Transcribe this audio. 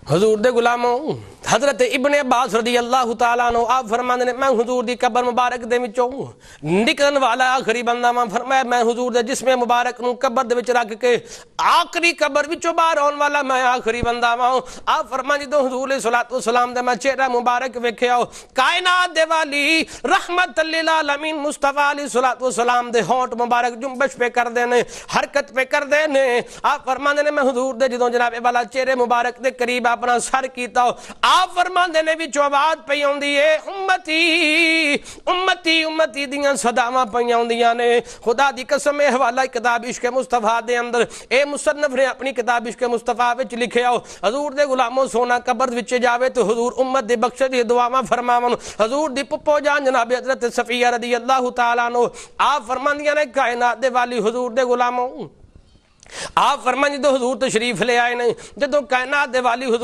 حضور دے غلاموں حضرت ابن عباس رضی اللہ تعالیٰ عنہ آپ فرماندے نے میں حضور دی قبر مبارک دے وچوں نکلن والا آخری بندہ میں فرمایا میں حضور دے جسم مبارک نو قبر دے وچ رکھ کے آخری قبر وچوں باہر آن والا میں آخری بندہ ہوں. آپ فرماندے تو حضور علیہ الصلوۃ والسلام دے میں چہرہ مبارک ویکھیا کائنات دے والی رحمت للعالمین مصطفیٰ علیہ الصلوۃ والسلام دے ہونٹ مبارک جنبش پہ کر دینے حرکت پہ کر دینے. آپ فرماندے نے میں حضور دے جدوں جناب والا چہرے مبارک دے قریب اپنا سر کیتا آپ فرماندے نے وچوں آواز پئی ہوندی ہے امتی امتی امتی دیاں صداواں پئی ہوندیاں نے. خدا دی قسم اے حوالہ کتاب عشق مصطفیٰ دے اندر اے مصنف نے اپنی کتاب عشق مصطفیٰ وچ لکھیا حضور دے غلاموں سونا قبر وچ جاوے تو حضور امت دی بخشش دی دعاواں فرماون. حضور دی پپو جان جناب حضرت صفیہ رضی اللہ تعالیٰ عنہ آپ فرماندیاں نے کائنات دے والی حضور دے غلاموں آپ فرماندے تو حضور تشریف لے آئے نے جدوں کائنات دے والی حضور